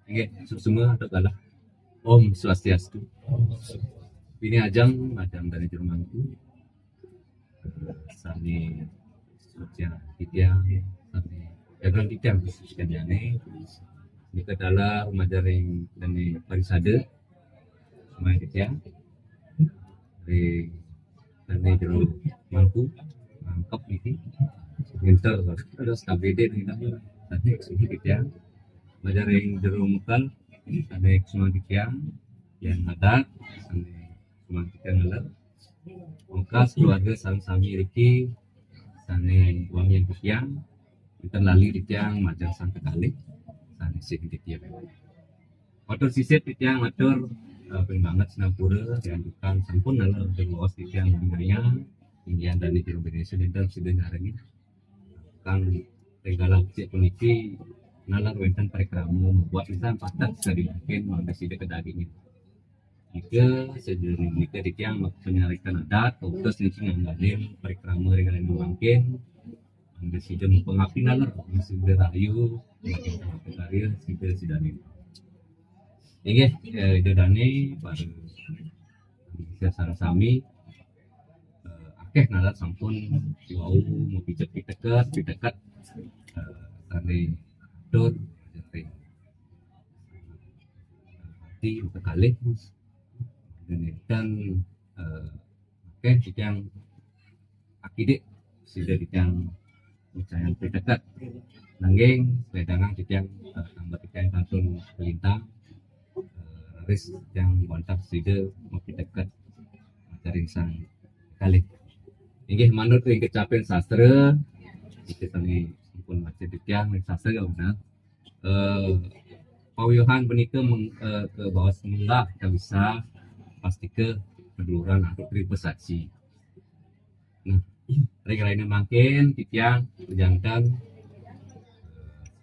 Nggih, semua adalah Om Swastiastu. Ini ajang dari Jermanku. Sani sosial kita, sani jalan kita khususkan jane. Ini adalah umajaring dan parisade semua kita. Dari jeruk mampu mangkap ini. Winter ada stabile nih tadi sini kita. Umajaring jeruk mekal ada semua kita yang ada, semua kita ngalar. Mengkas keluarga sami Riki sane uang yang kikiang kita lali ditiang majang sampai kali sane sing ditiang motor sisit ditiang motor banget Singapura yang bukan sampun nala dengan ditiang bingaya Indian dan di Indonesia dan sudah hari ini kan tegala cek puniki nalar wentan perikramu membuat insan patat sekali mungkin masih dekat dagingnya jika sejauh jika ditiang penyarikan adat terus nih ngadain perikrama dengan mungkin anda sudah mempengaruhi nalar sudah rayu makin karir sudah nih ini itu dani baru bisa sarasami akeh nalar sampun jauh mau pijat dekat tadi dor jadi di kali dan yang akidik sudah yang percayaan dekat nanggeng sedangan yang tambah yang langsung pelintang ris yang kontak sudah mau dekat dari sang kali ini manut yang kecapen sastra kita tadi pun macam yang sastra ya benar pawiyohan benika ke bawah semula kita bisa pasti ke keduluran atau bersaksi. Nah, lainnya makin titiang menjantan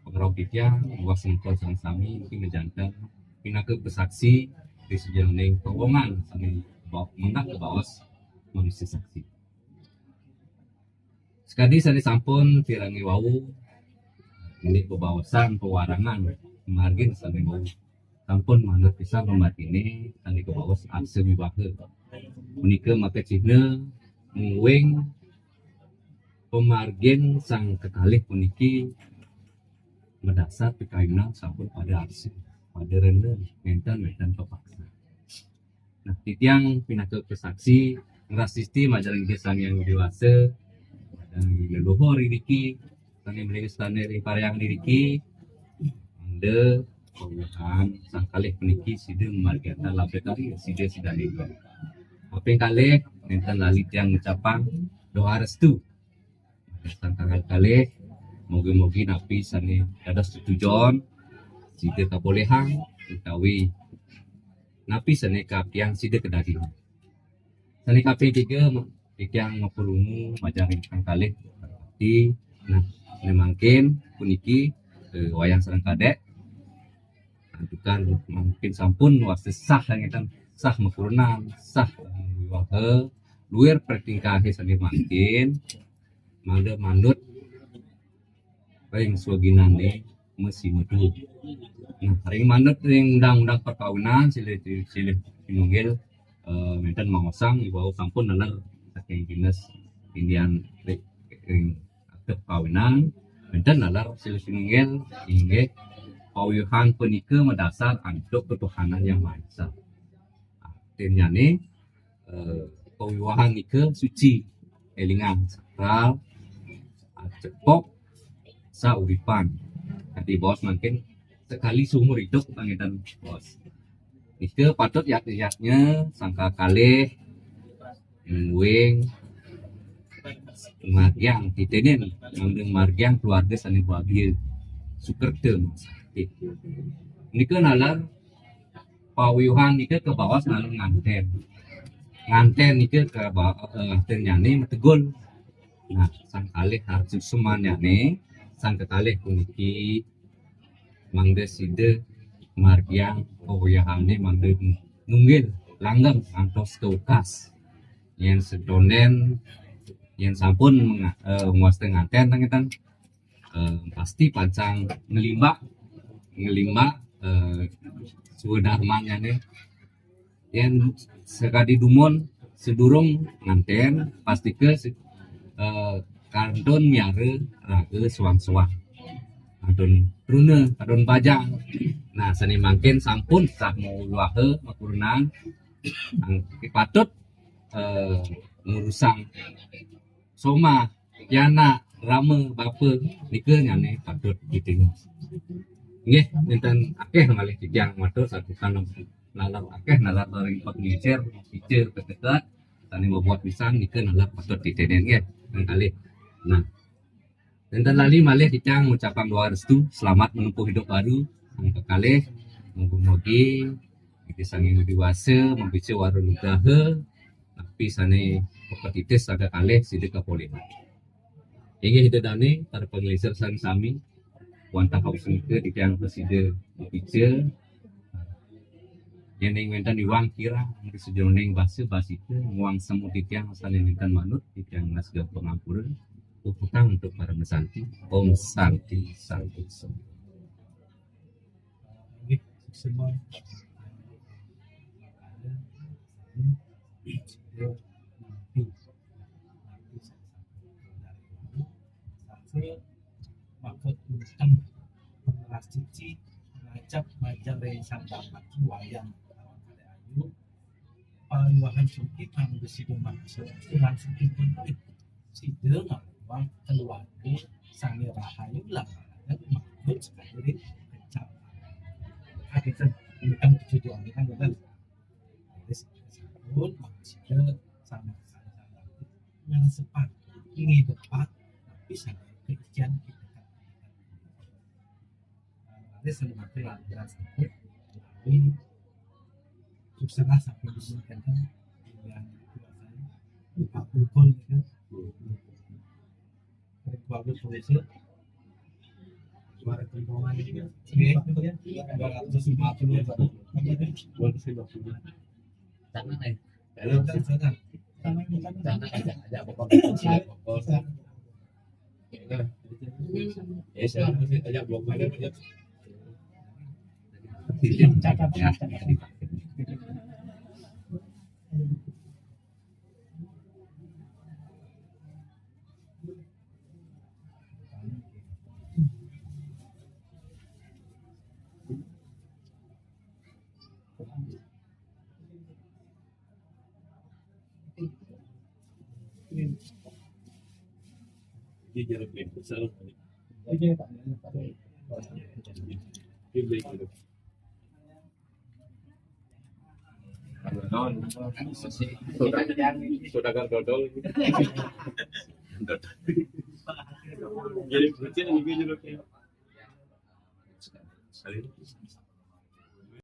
pengerau titiang luas sengkol sang sami mungkin menjantan pina ke bersaksi di sejauh keuangan sami mendak ke bawah manusia saksi. Sekali saya sampun tirangi wau ini kebawasan pewarangan margin sampai mau sampun manut bisa mematini tadi ke bawah akse wibahe menika maka cina muwing pemargin sang kekalih puniki mendasar pikainan sampun pada akse pada rendah mentan terpaksa. Nah titiang pinake kesaksi ngrasisti majalah desang yang dewasa dan leluhur riki tani beli standar yang diriki ande pengusahaan sang kalih peniki sida memargata labet kali sida itu apa yang kalih enten lalit yang ngucapang doa restu sang kalih mogi-mogi napi sani ada setujuan sida kabolehan utawi napi sani kapian sida kedadi sani kapi tiga yang ngepulungu majaring sang kalih di nah memangkin puniki wayang sareng kadek bukan mungkin sampun wase sah kan sah mempurna sah wiwahe luar pertingkahe sami makin mandut ring swaginane mesi medu nah ring mandut ring undang-undang perkawinan silih pinunggil menten mangosang iwau sampun nalar saking dinas Indian ring akte perkawinan menten nalar silih pinunggil inggih pawiyohan penika mendasar untuk ketuhanan yang maha esa. Artinya nih pawiyohan nika suci, elingan sakral, cepok, sauripan. Nanti bos mungkin sekali seumur hidup pangitan bos. Nika patut yaknya sangka kalih, wing, margiang, titenin, mendeng margiang keluarga saling bahagia, sukertem. Ini kan nalar pawiuhan ini ke bawah selalu nganten ini ke bawah ternyane metegul nah sang kalih harus semuanya nih sang kekalih kuniki mangde side margiang pawiuhan ini mangde nunggil langgeng antos tukas yang sedonen yang sampun menguasai nganten tangitan pasti pancang ngelimbak Sudarmanya nih yang sekali dumon sedurung nganten pasti ke kardon miare rage suang-suang adon rune adon bajang nah seni mangkin sampun sak mau luahe makurunang patut ngurusang soma yana rame bape nike nyane patut ditingu nggih dinten akeh malih tijang matur sakutan nalar akeh nalar dari pengicer picer ketekat tani membuat pisang nike nalar patut ditenen nggih kali nah dinten lali malih tijang ngucapan doa restu selamat menempuh hidup baru ang kekalih mugi-mugi iki sanging dewasa membice warung nugahe tapi sane peketitis agak kalih sidik kepolisian inggih hidedane para pengelisir sang sami wantah hausung ke tijang presiden membice yang ingin iwang kira di sejauh bahasa itu uang semu titiang asal inginkan manut titiang nasgah pengampuran utang untuk para mesanti om santi santi semua maksud utang cici ngajak majar dari sang dapat wayang ayu paliwahan sukit ang besi rumah langsung itu si dengan uang keluarga sang rahayu lah dan maksud sekali kecap akhirnya bukan tujuan kita kan pun maksudnya sama yang sepat ini tepat tapi sampai kejadian kita ada selama pelajaran sampai tapi susah sampai disebutkan yang biasanya Pak Pukul itu bagus polisi suara kembang ini ya 250 tanah nih tanah ada pokok ya saya ajak blog aja dia jalan besar Saudagar dodol jadi kucing juga